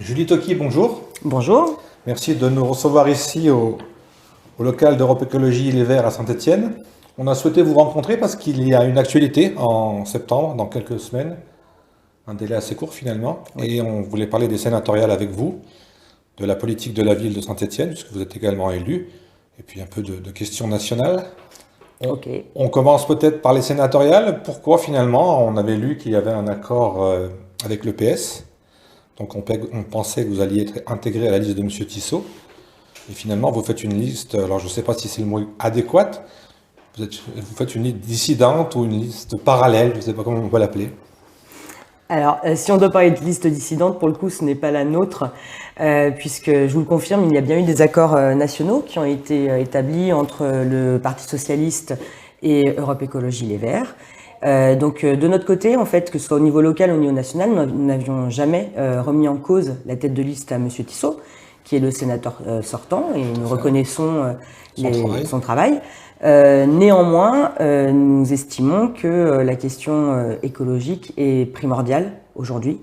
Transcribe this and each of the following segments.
Julie Toki, bonjour. Bonjour. Merci de nous recevoir ici au local d'Europe Écologie Les Verts à Saint-Étienne. On a souhaité vous rencontrer parce qu'il y a une actualité en septembre, dans quelques semaines, un délai assez court finalement, et on voulait parler des sénatoriales avec vous, de la politique de la ville de Saint-Étienne, puisque vous êtes également élu, et puis un peu de questions nationales. On, Ok. on commence peut-être par les sénatoriales. Pourquoi finalement on avait lu qu'il y avait un accord avec le PS? Donc on pensait que vous alliez être intégré à la liste de Monsieur Tissot. Et finalement, vous faites une liste, alors je ne sais pas si c'est le mot adéquat, vous faites une liste dissidente ou une liste parallèle, je ne sais pas comment on peut l'appeler. Alors, si on doit parler de liste dissidente, pour le coup, ce n'est pas la nôtre, puisque, je vous le confirme, il y a bien eu des accords nationaux qui ont été établis entre le Parti socialiste et Europe Écologie Les Verts. Donc, de notre côté, en fait, que ce soit au niveau local ou au niveau national, nous n'avions jamais remis en cause la tête de liste à Monsieur Tissot, qui est le sénateur sortant, et nous reconnaissons son travail. Néanmoins, nous estimons que la question écologique est primordiale aujourd'hui.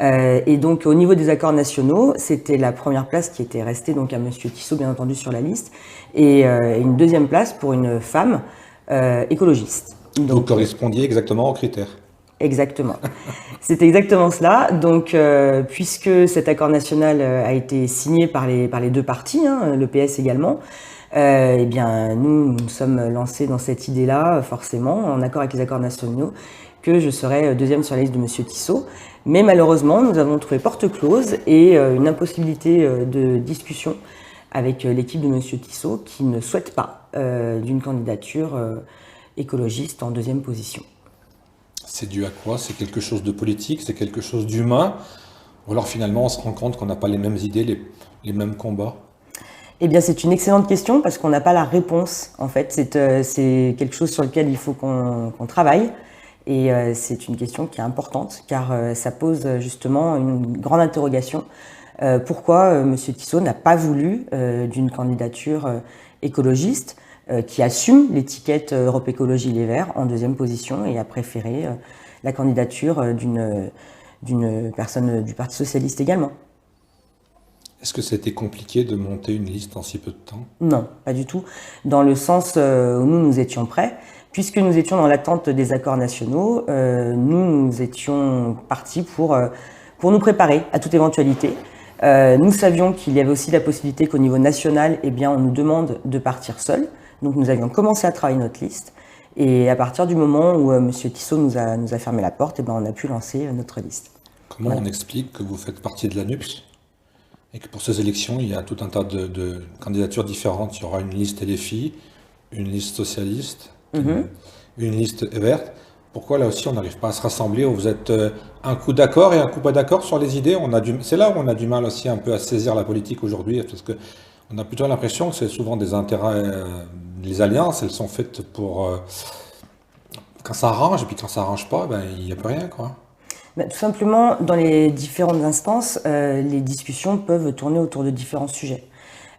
Et donc, au niveau des accords nationaux, c'était la première place qui était restée donc à Monsieur Tissot, bien entendu, sur la liste, et une deuxième place pour une femme écologiste. Vous correspondiez exactement aux critères. Exactement. C'est exactement cela. Donc, puisque cet accord national a été signé par les deux partis, hein, le PS également, eh bien, nous sommes lancés dans cette idée-là, forcément, en accord avec les accords nationaux, que je serai deuxième sur la liste de Monsieur Tissot. Mais malheureusement, nous avons trouvé porte close et une impossibilité de discussion avec l'équipe de Monsieur Tissot qui ne souhaite pas d'une candidature écologiste en deuxième position. C'est dû à quoi? C'est quelque chose de politique? C'est quelque chose d'humain? Ou alors finalement on se rend compte qu'on n'a pas les mêmes idées, les mêmes combats? Eh bien, c'est une excellente question parce qu'on n'a pas la réponse. En fait, c'est quelque chose sur lequel il faut qu'on travaille. Et c'est une question qui est importante car ça pose justement une grande interrogation. Pourquoi Monsieur Tissot n'a pas voulu d'une candidature écologiste qui assume l'étiquette Europe Écologie Les Verts en deuxième position et a préféré la candidature d'une personne du Parti socialiste également. Est-ce que c'était compliqué de monter une liste en si peu de temps? Non, pas du tout. Dans le sens où nous étions prêts, puisque nous étions dans l'attente des accords nationaux, nous étions partis pour nous préparer à toute éventualité. Nous savions qu'il y avait aussi la possibilité qu'au niveau national, eh bien, on nous demande de partir seul. Donc nous avions commencé à travailler notre liste. Et à partir du moment où Monsieur Tissot nous a fermé la porte, eh bien, on a pu lancer notre liste. Comment on explique que vous faites partie de l'ANUPS et que pour ces élections, il y a tout un tas de candidatures différentes? Il y aura une liste LFI, une liste socialiste, une liste verte. Pourquoi là aussi on n'arrive pas à se rassembler? Vous êtes un coup d'accord et un coup pas d'accord sur les idées? C'est là où on a du mal aussi un peu à saisir la politique aujourd'hui, parce que on a plutôt l'impression que c'est souvent des intérêts, les alliances, elles sont faites pour quand ça arrange, et puis quand ça arrange pas, ben il n'y a plus rien, quoi. Tout simplement, dans les différentes instances, les discussions peuvent tourner autour de différents sujets.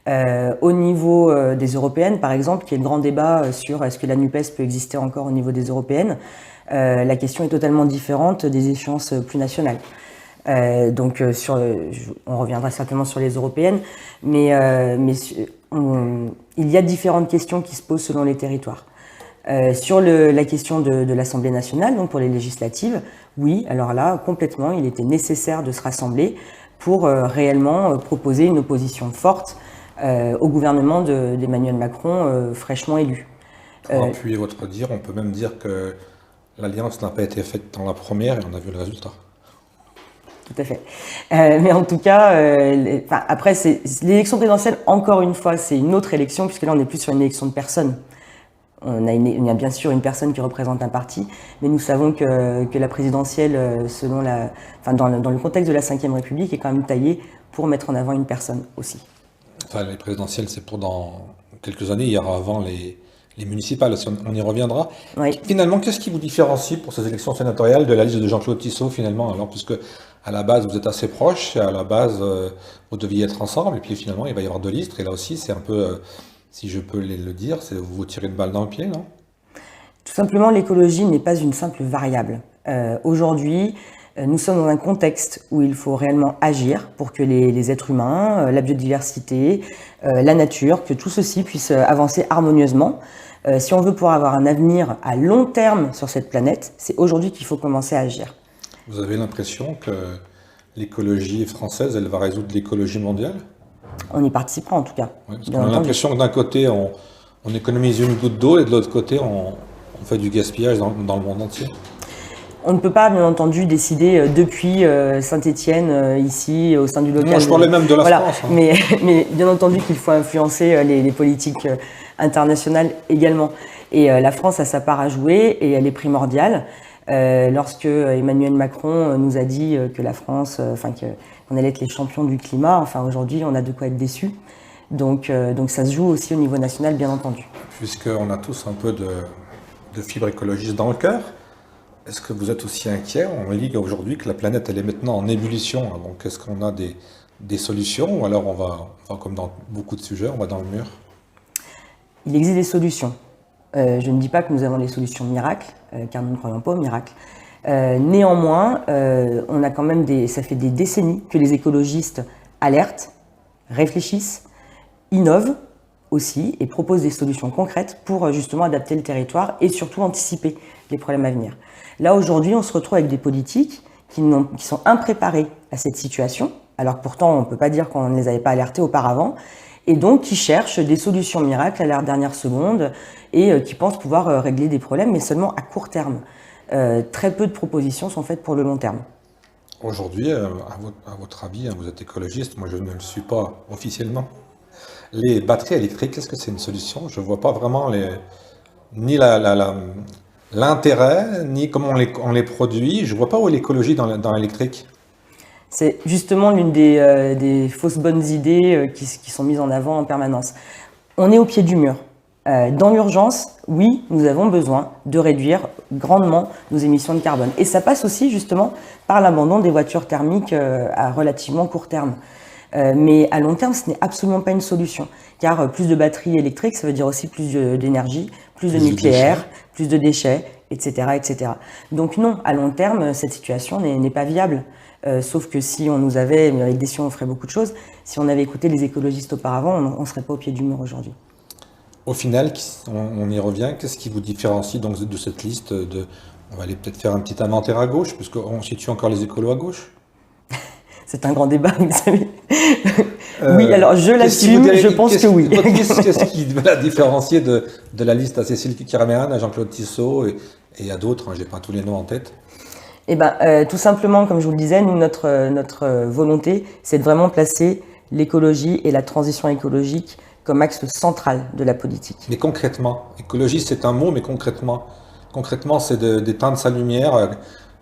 Au niveau des européennes, par exemple, qui est le grand débat sur est-ce que la NUPES peut exister encore au niveau des européennes, la question est totalement différente des échéances plus nationales. Donc, on reviendra certainement sur les européennes, mais il y a différentes questions qui se posent selon les territoires. Sur la question de l'Assemblée nationale, donc pour les législatives, oui, alors là, complètement, il était nécessaire de se rassembler pour réellement proposer une opposition forte au gouvernement d'Emmanuel Macron fraîchement élu. Pour appuyer votre dire, on peut même dire que l'alliance n'a pas été faite dans la première et on a vu le résultat. Tout à fait. Mais en tout cas, après, l'élection présidentielle, encore une fois, c'est une autre élection, puisque là, on n'est plus sur une élection de personnes. On a bien sûr une personne qui représente un parti, mais nous savons que la présidentielle, dans le contexte de la Ve République, est quand même taillée pour mettre en avant une personne aussi. Enfin, les présidentielles, c'est pour dans quelques années. Il y aura avant les municipales, on y reviendra. Oui. Finalement, qu'est-ce qui vous différencie pour ces élections sénatoriales de la liste de Jean-Claude Tissot, finalement? Alors, puisque à la base, vous êtes assez proches, à la base, vous deviez être ensemble, et puis finalement, il va y avoir deux listes, et là aussi, c'est un peu, si je peux le dire, c'est vous tirez une balle dans le pied, non? Tout simplement, l'écologie n'est pas une simple variable. Aujourd'hui, Nous sommes dans un contexte où il faut réellement agir pour que les êtres humains, la biodiversité, la nature, que tout ceci puisse avancer harmonieusement. Si on veut pouvoir avoir un avenir à long terme sur cette planète, c'est aujourd'hui qu'il faut commencer à agir. Vous avez l'impression que l'écologie française, elle va résoudre l'écologie mondiale? On y participera en tout cas. Oui, parce qu'on a l'impression que d'un côté, on économise une goutte d'eau et de l'autre côté, on fait du gaspillage dans le monde entier. On ne peut pas, bien entendu, décider depuis Saint-Étienne, ici, au sein du local. Non, je parlais même de la France. Hein. Mais bien entendu qu'il faut influencer les politiques internationales également. Et la France a sa part à jouer et elle est primordiale. Lorsque Emmanuel Macron nous a dit que la France, qu'on allait être les champions du climat, enfin aujourd'hui on a de quoi être déçus. Donc ça se joue aussi au niveau national, bien entendu. Puisqu'on a tous un peu de fibre écologiste dans le cœur, est-ce que vous êtes aussi inquiet? On lit aujourd'hui que la planète elle est maintenant en ébullition. Hein, donc est-ce qu'on a des solutions ou alors on va, comme dans beaucoup de sujets, on va dans le mur? Il existe des solutions. Je ne dis pas que nous avons des solutions miracles, car nous ne croyons pas aux miracles. Néanmoins, on a quand même ça fait des décennies que les écologistes alertent, réfléchissent, innovent aussi et proposent des solutions concrètes pour justement adapter le territoire et surtout anticiper les problèmes à venir. Là, aujourd'hui, on se retrouve avec des politiques qui sont impréparés à cette situation, alors que pourtant, on ne peut pas dire qu'on ne les avait pas alertés auparavant, et donc qui cherchent des solutions miracles à la dernière seconde et qui pensent pouvoir régler des problèmes, mais seulement à court terme. Très peu de propositions sont faites pour le long terme. Aujourd'hui, à votre avis, hein, vous êtes écologiste, moi je ne le suis pas officiellement. Les batteries électriques, est-ce que c'est une solution? Je ne vois pas vraiment ni l'intérêt, ni comment on les produit. Je ne vois pas où est l'écologie dans l'électrique. C'est justement l'une des fausses bonnes idées qui sont mises en avant en permanence. On est au pied du mur. Dans l'urgence, oui, nous avons besoin de réduire grandement nos émissions de carbone. Et ça passe aussi justement par l'abandon des voitures thermiques à relativement court terme. Mais à long terme, ce n'est absolument pas une solution. Car plus de batteries électriques, ça veut dire aussi plus d'énergie, plus de nucléaire, plus de déchets, etc., etc. Donc non, à long terme, cette situation n'est pas viable. Sauf que si on nous avait, mais avec des si on ferait beaucoup de choses, si on avait écouté les écologistes auparavant, on ne serait pas au pied du mur aujourd'hui. Au final, on y revient, qu'est-ce qui vous différencie donc de cette liste on va aller peut-être faire un petit inventaire à gauche, puisqu'on situe encore les écolos à gauche? C'est un grand débat, vous savez. Oui, alors je l'assume, je pense que oui. Votre liste, qu'est-ce qui va la différencier de la liste à Cécile Kiramian, à Jean-Claude Tissot et à d'autres, hein, je n'ai pas tous les noms en tête? Eh ben, tout simplement, comme je vous le disais, nous, notre volonté, c'est de vraiment placer l'écologie et la transition écologique comme axe central de la politique. Mais concrètement, écologie c'est un mot, mais concrètement c'est d'éteindre sa lumière.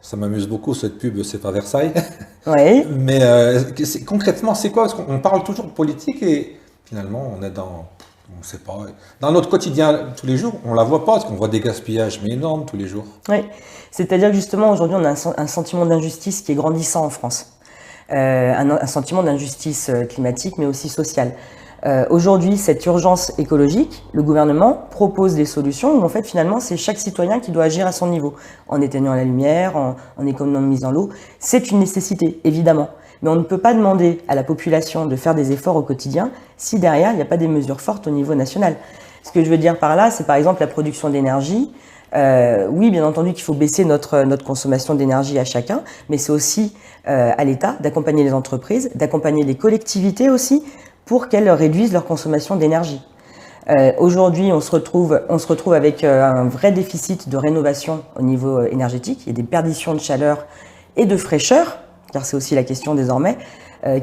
Ça m'amuse beaucoup cette pub, c'est pas Versailles. Oui. Mais concrètement, c'est quoi? Parce qu'on parle toujours de politique et finalement on est on sait pas. Dans notre quotidien tous les jours, on la voit pas parce qu'on voit des gaspillages mais énormes tous les jours. Oui, c'est-à-dire que justement aujourd'hui on a un sentiment d'injustice qui est grandissant en France. Un sentiment d'injustice climatique mais aussi sociale. Aujourd'hui, cette urgence écologique, le gouvernement propose des solutions où en fait finalement c'est chaque citoyen qui doit agir à son niveau, en éteignant la lumière, en économisant l'eau. C'est une nécessité, évidemment. Mais on ne peut pas demander à la population de faire des efforts au quotidien si derrière il n'y a pas des mesures fortes au niveau national. Ce que je veux dire par là, c'est par exemple la production d'énergie. Oui, bien entendu qu'il faut baisser notre consommation d'énergie à chacun, mais c'est aussi à l'État d'accompagner les entreprises, d'accompagner les collectivités aussi, pour qu'elles réduisent leur consommation d'énergie. Aujourd'hui, on se retrouve avec un vrai déficit de rénovation au niveau énergétique. Il y a des perditions de chaleur et de fraîcheur, car c'est aussi la question désormais,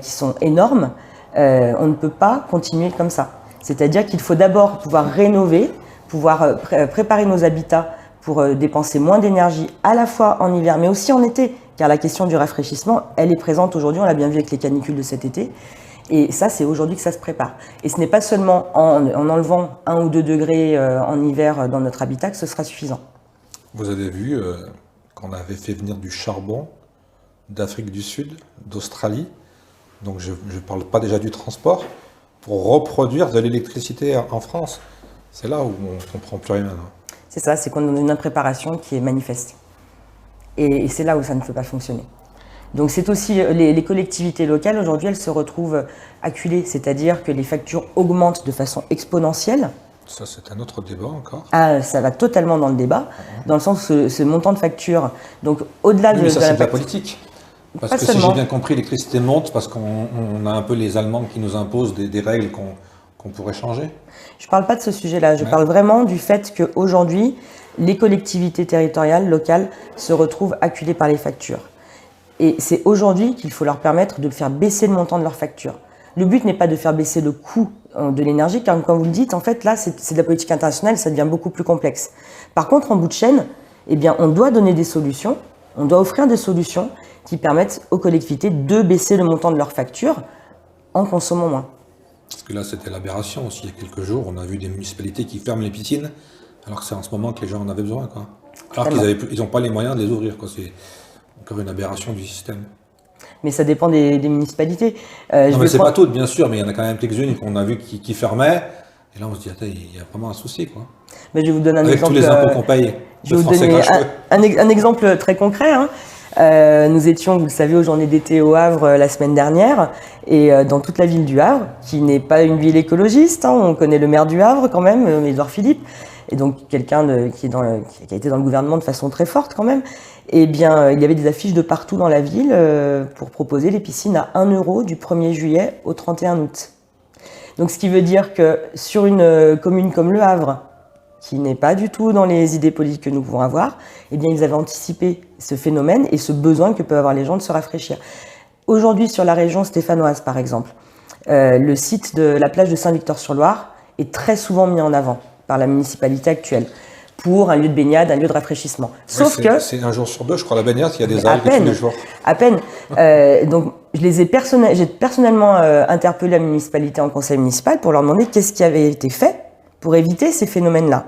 qui sont énormes. On ne peut pas continuer comme ça. C'est-à-dire qu'il faut d'abord pouvoir rénover, pouvoir préparer nos habitats pour dépenser moins d'énergie à la fois en hiver, mais aussi en été, car la question du rafraîchissement, elle est présente aujourd'hui, on l'a bien vu avec les canicules de cet été. Et ça, c'est aujourd'hui que ça se prépare. Et ce n'est pas seulement en enlevant 1 ou 2 degrés en hiver dans notre habitat que ce sera suffisant. Vous avez vu qu'on avait fait venir du charbon d'Afrique du Sud, d'Australie, donc je ne parle pas déjà du transport, pour reproduire de l'électricité en France. C'est là où on ne comprend plus rien. C'est ça, c'est qu'on a une impréparation qui est manifeste. Et c'est là où ça ne peut pas fonctionner. Donc c'est aussi les collectivités locales aujourd'hui, elles se retrouvent acculées, c'est-à-dire que les factures augmentent de façon exponentielle. Ça, c'est un autre débat encore. Ah, ça va totalement dans le débat, dans le sens où ce montant de facture, donc au-delà Oui, de... mais ça, de c'est de la politique. Parce Pas que si seulement. j'ai bien compris, l'électricité monte parce qu'on a un peu les Allemands qui nous imposent des règles qu'on pourrait changer. Je ne parle pas de ce sujet-là, je Ouais. parle vraiment du fait qu'aujourd'hui, les collectivités territoriales, locales, se retrouvent acculées par les factures. Et c'est aujourd'hui qu'il faut leur permettre de faire baisser le montant de leurs factures. Le but n'est pas de faire baisser le coût de l'énergie, car comme vous le dites, en fait, là, c'est de la politique internationale, ça devient beaucoup plus complexe. Par contre, en bout de chaîne, eh bien, on doit donner des solutions, on doit offrir des solutions qui permettent aux collectivités de baisser le montant de leurs factures en consommant moins. Parce que là, c'était l'aberration aussi. Il y a quelques jours, on a vu des municipalités qui ferment les piscines, alors que c'est en ce moment que les gens en avaient besoin, quoi. Alors qu'ils n'ont pas les moyens de les ouvrir, quoi. C'est encore une aberration du système. Mais ça dépend des municipalités. Non, mais c'est pas toutes, bien sûr, mais il y en a quand même quelques-unes qu'on a vu qui fermaient. Et là, on se dit, attends, il y a vraiment un souci, quoi. Mais je vais vous donner un Avec exemple. tous les impôts qu'on paye. Je vais vous donner un exemple très concret. Hein. Nous étions, vous le savez, aux journées d'été au Havre la semaine dernière, et dans toute la ville du Havre, qui n'est pas une ville écologiste, hein, on connaît le maire du Havre quand même, Édouard Philippe, et donc quelqu'un qui a été dans le gouvernement de façon très forte quand même. Eh bien, il y avait des affiches de partout dans la ville pour proposer les piscines à 1 € du 1er juillet au 31 août. Donc, ce qui veut dire que sur une commune comme Le Havre, qui n'est pas du tout dans les idées politiques que nous pouvons avoir, eh bien, ils avaient anticipé ce phénomène et ce besoin que peuvent avoir les gens de se rafraîchir. Aujourd'hui, sur la région stéphanoise, par exemple, le site de la plage de Saint-Victor-sur-Loire est très souvent mis en avant par la municipalité actuelle pour un lieu de baignade, un lieu de rafraîchissement. Sauf que... C'est un jour sur deux, je crois, la baignade, il y a des algues tous les jours. À peine. Donc, j'ai personnellement interpellé la municipalité en conseil municipal pour leur demander qu'est-ce qui avait été fait pour éviter ces phénomènes-là.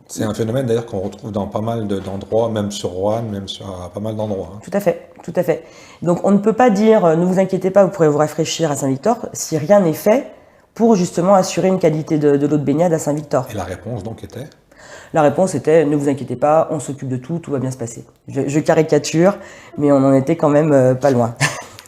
C'est un phénomène d'ailleurs qu'on retrouve dans pas mal d'endroits, même sur Roanne, même sur pas mal d'endroits. Hein. Tout à fait, tout à fait. Donc on ne peut pas dire ne vous inquiétez pas, vous pourrez vous rafraîchir à Saint-Victor si rien n'est fait pour justement assurer une qualité de l'eau de baignade à Saint-Victor. Et la réponse donc était ? La réponse était ne vous inquiétez pas, on s'occupe de tout, tout va bien se passer. Je caricature, mais on en était quand même pas loin.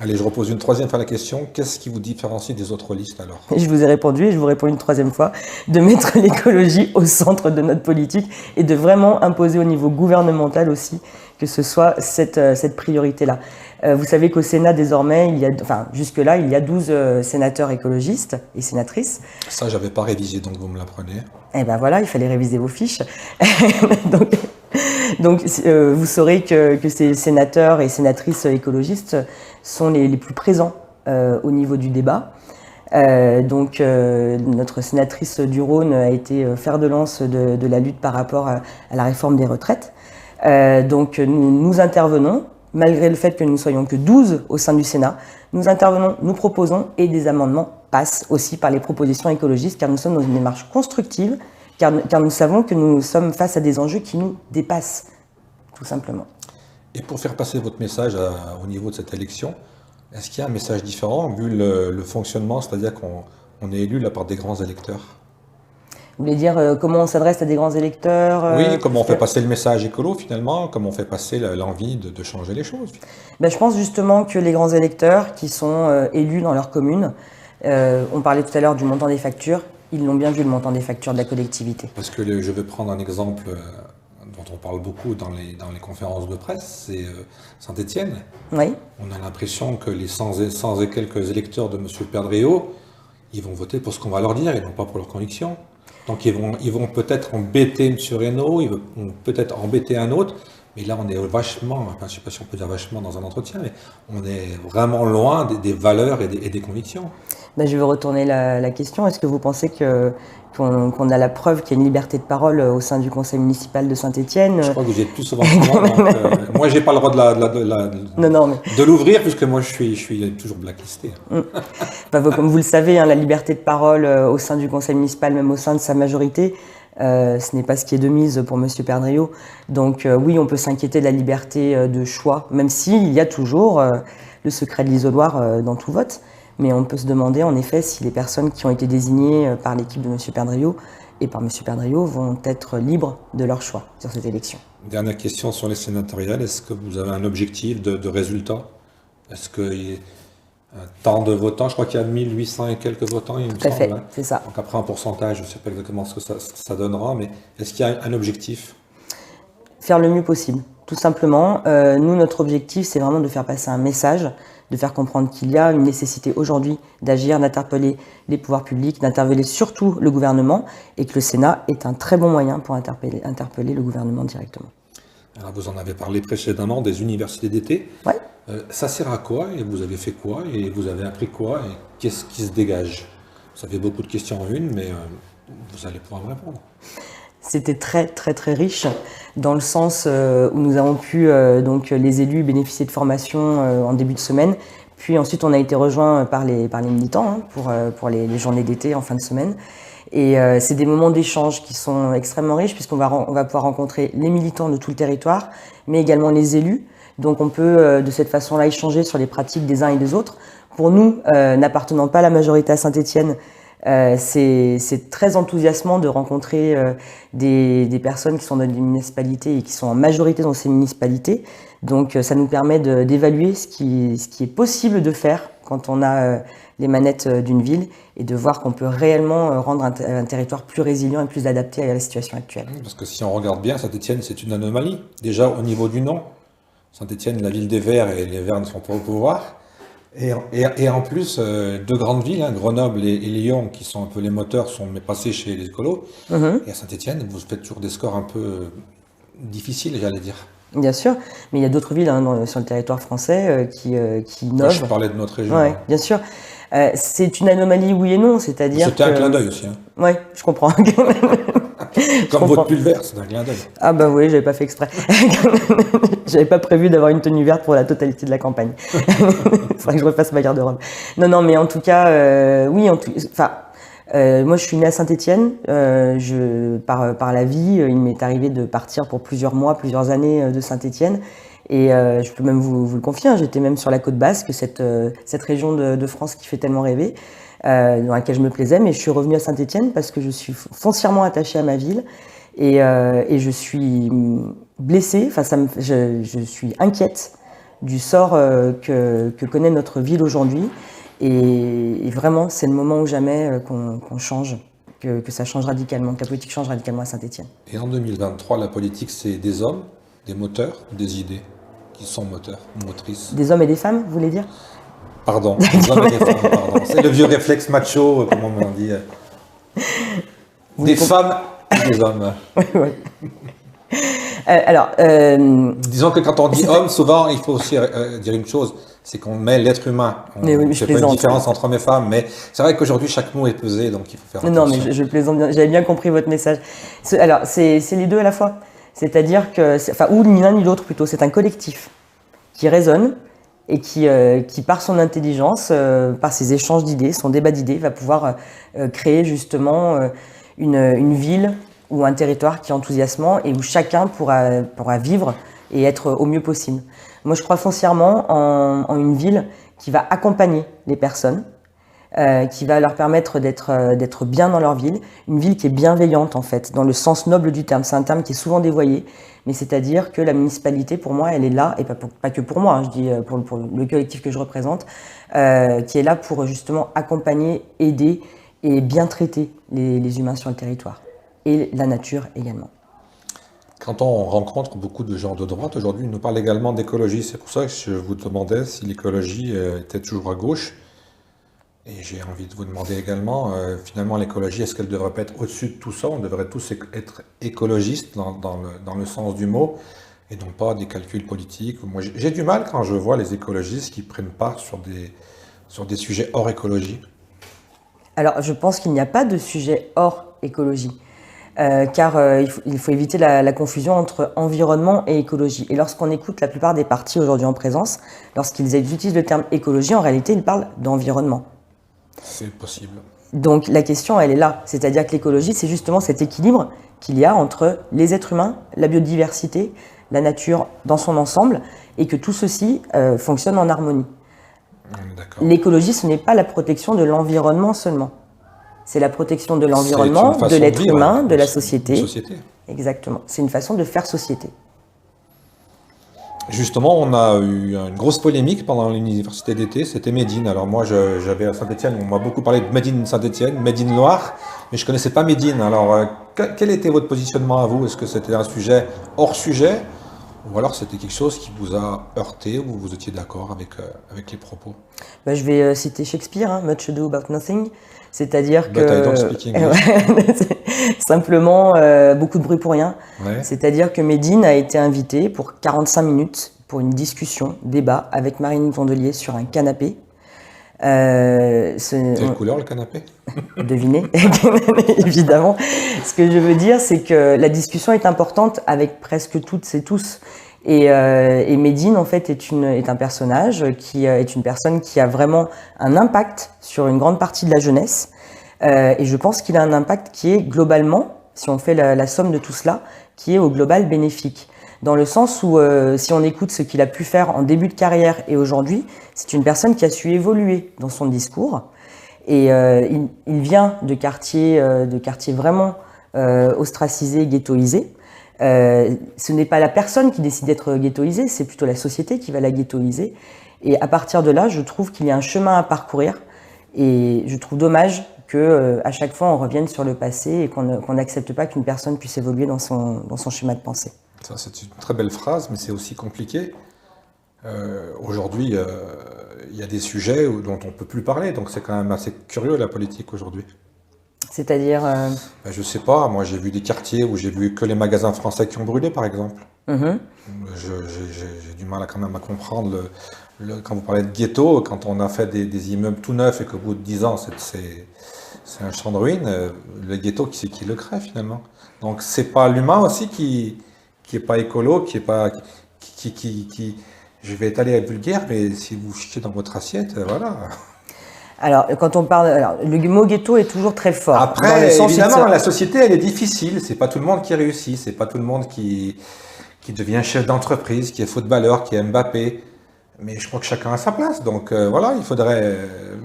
Allez, je repose une troisième fois la question. Qu'est-ce qui vous différencie des autres listes alors ? Je vous ai répondu et je vous réponds une troisième fois, de mettre l'écologie au centre de notre politique et de vraiment imposer au niveau gouvernemental aussi que ce soit cette priorité-là. Vous savez qu'au Sénat désormais, jusque-là, il y a 12 sénateurs écologistes et sénatrices. Ça, j'avais pas révisé, donc vous me l'apprenez. Eh ben voilà, il fallait réviser vos fiches. Donc vous saurez que ces sénateurs et sénatrices écologistes sont les plus présents au niveau du débat. Notre sénatrice du Rhône a été fer de lance de la lutte par rapport à la réforme des retraites. Nous intervenons, malgré le fait que nous ne soyons que 12 au sein du Sénat, nous intervenons, nous proposons et des amendements passent aussi par les propositions écologistes car nous sommes dans une démarche constructive, car nous savons que nous sommes face à des enjeux qui nous dépassent, tout simplement. Et pour faire passer votre message au niveau de cette élection, est-ce qu'il y a un message différent vu le fonctionnement, c'est-à-dire qu'on est élu là par des grands électeurs ? Vous voulez dire comment on s'adresse à des grands électeurs Oui, comment on fait passer le message écolo finalement, comment on fait passer l'envie de changer les choses. Je pense justement que les grands électeurs qui sont élus dans leur commune, on parlait tout à l'heure du montant des factures, ils l'ont bien vu le montant des factures de la collectivité. Parce que je vais prendre un exemple dont on parle beaucoup dans les conférences de presse, c'est Saint-Étienne. Oui. On a l'impression que les 100 et quelques électeurs de M. Perdriau, ils vont voter pour ce qu'on va leur dire et non pas pour leurs convictions. Donc ils vont peut-être embêter M. Reynaud, ils vont peut-être embêter un autre, mais là on est vachement, je ne sais pas si on peut dire vachement dans un entretien, mais on est vraiment loin des valeurs et des convictions. Je vais retourner la question. Est-ce que vous pensez qu'on a la preuve qu'il y a une liberté de parole au sein du conseil municipal de Saint-Étienne ? Je crois que vous y êtes plus souvent que moi, donc moi j'ai pas le droit de l'ouvrir puisque moi je suis toujours blacklisté. Comme vous le savez, la liberté de parole au sein du conseil municipal, même au sein de sa majorité, ce n'est pas ce qui est de mise pour M. Perdriau. Donc oui, on peut s'inquiéter de la liberté de choix, même s'il y a toujours le secret de l'isoloir dans tout vote. Mais on peut se demander en effet si les personnes qui ont été désignées par l'équipe de M. Perdriau et par M. Perdriau vont être libres de leur choix sur cette élection. Dernière question sur les sénatoriales. Est-ce que vous avez un objectif de résultat? Est-ce qu'il y a tant de votants? Je crois qu'il y a 1800 et quelques votants, il me Tout à fait, semble. c'est ça. Donc après un pourcentage, je ne sais pas exactement ce que ça donnera, mais est-ce qu'il y a un objectif? Faire le mieux possible, tout simplement. Nous, notre objectif, c'est vraiment de faire passer un message, de faire comprendre qu'il y a une nécessité aujourd'hui d'agir, d'interpeller les pouvoirs publics, d'interpeller surtout le gouvernement, et que le Sénat est un très bon moyen pour interpeller le gouvernement directement. Alors vous en avez parlé précédemment des universités d'été. Ouais. Ça sert à quoi? Et vous avez fait quoi? Et vous avez appris quoi? Et qu'est-ce qui se dégage? Ça fait beaucoup de questions en une, mais vous allez pouvoir me répondre. C'était très très très riche dans le sens où nous avons pu, donc les élus, bénéficier de formations en début de semaine. Puis ensuite on a été rejoints par les militants pour les journées d'été en fin de semaine. Et c'est des moments d'échange qui sont extrêmement riches puisqu'on va pouvoir rencontrer les militants de tout le territoire, mais également les élus. Donc on peut de cette façon-là échanger sur les pratiques des uns et des autres. Pour nous, n'appartenant pas à la majorité à Saint-Étienne, c'est très enthousiasmant de rencontrer des personnes qui sont dans des municipalités et qui sont en majorité dans ces municipalités. Donc ça nous permet d'évaluer ce qui est possible de faire quand on a les manettes d'une ville et de voir qu'on peut réellement rendre un territoire plus résilient et plus adapté à la situation actuelle. Parce que si on regarde bien, Saint-Étienne, c'est une anomalie. Déjà au niveau du nom, Saint-Étienne, la ville des Verts, et les Verts ne sont pas au pouvoir. Et en plus, deux grandes villes, Grenoble et Lyon, qui sont un peu les moteurs, sont passés chez les écolos. Et à Saint-Étienne, vous faites toujours des scores un peu difficiles, j'allais dire. Bien sûr, mais il y a d'autres villes sur le territoire français qui innovent. Je parlais de notre région. Oui, bien sûr. C'est une anomalie, oui et non, c'est-à-dire C'était un clin d'œil aussi. Oui, je comprends. Comme votre pull vert, c'est un clin d'œil. Ah bah oui, j'avais pas fait exprès. J'avais pas prévu d'avoir une tenue verte pour la totalité de la campagne. Il faudrait que je refasse ma garde-robe. Non, mais en tout cas, oui, moi je suis née à Saint-Étienne. Par la vie, il m'est arrivé de partir pour plusieurs mois, plusieurs années de Saint-Étienne. Et je peux même vous le confier, j'étais même sur la côte basque, cette région de France qui fait tellement rêver, dans laquelle je me plaisais, mais je suis revenue à Saint-Étienne parce que je suis foncièrement attachée à ma ville et je suis blessée, je suis inquiète du sort que connaît notre ville aujourd'hui et vraiment c'est le moment ou jamais qu'on change, que ça change radicalement, que la politique change radicalement à Saint-Étienne. Et en 2023, la politique c'est des hommes, des moteurs, des idées? Qui sont moteurs, motrices. Des hommes et des femmes, vous voulez dire? Pardon, des hommes et des femmes, pardon. C'est le vieux réflexe macho, comme on dit. Des femmes et des hommes. Disons que quand on dit homme, souvent, il faut aussi dire une chose, c'est qu'on met l'être humain. On ne fait pas une différence entre hommes et femmes, mais c'est vrai qu'aujourd'hui, chaque mot est pesé, donc il faut faire attention. Non, mais je plaisante bien, j'avais bien compris votre message. Alors, c'est les deux à la fois. C'est-à-dire que, ou ni l'un ni l'autre plutôt, c'est un collectif qui raisonne et qui par son intelligence, par ses échanges d'idées, son débat d'idées, va pouvoir créer justement une ville ou un territoire qui est enthousiasmant et où chacun pourra vivre et être au mieux possible. Moi, je crois foncièrement en une ville qui va accompagner les personnes, qui va leur permettre d'être bien dans leur ville, une ville qui est bienveillante en fait, dans le sens noble du terme. C'est un terme qui est souvent dévoyé, mais c'est-à-dire que la municipalité, pour moi, elle est là, et pas que pour moi, je dis pour le collectif que je représente, qui est là pour justement accompagner, aider et bien traiter les humains sur le territoire, et la nature également. Quand on rencontre beaucoup de gens de droite, aujourd'hui, ils nous parlent également d'écologie. C'est pour ça que je vous demandais si l'écologie était toujours à gauche. Et j'ai envie de vous demander également, finalement, l'écologie, est-ce qu'elle ne devrait pas être au-dessus de tout ça? On devrait tous être écologistes dans le sens du mot, et non pas des calculs politiques. Moi, j'ai du mal quand je vois les écologistes qui prennent part sur des sujets hors écologie. Alors, je pense qu'il n'y a pas de sujet hors écologie, car il faut éviter la confusion entre environnement et écologie. Et lorsqu'on écoute la plupart des partis aujourd'hui en présence, lorsqu'ils utilisent le terme écologie, en réalité, ils parlent d'environnement. C'est possible. Donc la question, elle est là. C'est-à-dire que l'écologie, c'est justement cet équilibre qu'il y a entre les êtres humains, la biodiversité, la nature dans son ensemble, et que tout ceci fonctionne en harmonie. L'écologie, ce n'est pas la protection de l'environnement seulement. c'est la protection de l'environnement, de l'être humain, de la société. Société. Exactement, c'est une façon de faire société. Justement, on a eu une grosse polémique pendant l'université d'été, c'était Made in. Alors moi, j'avais à Saint-Étienne, on m'a beaucoup parlé de Made in Saint-Étienne, Made in Loire, mais je connaissais pas Made in. Alors, quel était votre positionnement à vous? Est-ce que c'était un sujet hors sujet, ou alors c'était quelque chose qui vous a heurté, ou vous étiez d'accord avec les propos? Je vais citer Shakespeare, hein, Much Ado About Nothing, c'est-à-dire But I don't speak English. simplement beaucoup de bruit pour rien. Ouais. C'est-à-dire que Made in a été invité pour 45 minutes pour une discussion, débat avec Marine Tondelier sur un canapé. Quelle couleur le canapé? Devinez, évidemment. Ce que je veux dire, c'est que la discussion est importante avec presque toutes et tous. Et Made in, en fait, est un personnage qui est une personne qui a vraiment un impact sur une grande partie de la jeunesse. Et je pense qu'il a un impact qui est globalement, si on fait la somme de tout cela, qui est au global bénéfique. Dans le sens où, si on écoute ce qu'il a pu faire en début de carrière et aujourd'hui, c'est une personne qui a su évoluer dans son discours. Et il vient de quartiers vraiment ostracisés, ghettoisés. Ce n'est pas la personne qui décide d'être ghettoisée, c'est plutôt la société qui va la ghettoiser. Et à partir de là, je trouve qu'il y a un chemin à parcourir. Et je trouve dommage qu'à chaque fois on revienne sur le passé et qu'on n'accepte pas qu'une personne puisse évoluer dans son schéma de pensée. Ça, c'est une très belle phrase, mais c'est aussi compliqué. Aujourd'hui, il y a des sujets dont on ne peut plus parler, donc c'est quand même assez curieux la politique aujourd'hui. C'est-à-dire Je sais pas, moi j'ai vu des quartiers où j'ai vu que les magasins français qui ont brûlé par exemple. J'ai du mal quand même à comprendre quand vous parlez de ghetto, quand on a fait des immeubles tout neufs et qu'au bout de 10 ans c'est un champ de ruines, le ghetto qui le crée finalement. Donc c'est pas l'humain aussi qui est pas écolo, qui est pas je vais étaler vulgaire, mais si vous chiez dans votre assiette, voilà. Alors, quand on parle, le mot ghetto est toujours très fort. Après, évidemment, la société, elle est difficile. C'est pas tout le monde qui réussit. C'est pas tout le monde qui devient chef d'entreprise, qui est footballeur, qui est Mbappé. Mais je crois que chacun a sa place. Donc voilà, il faudrait.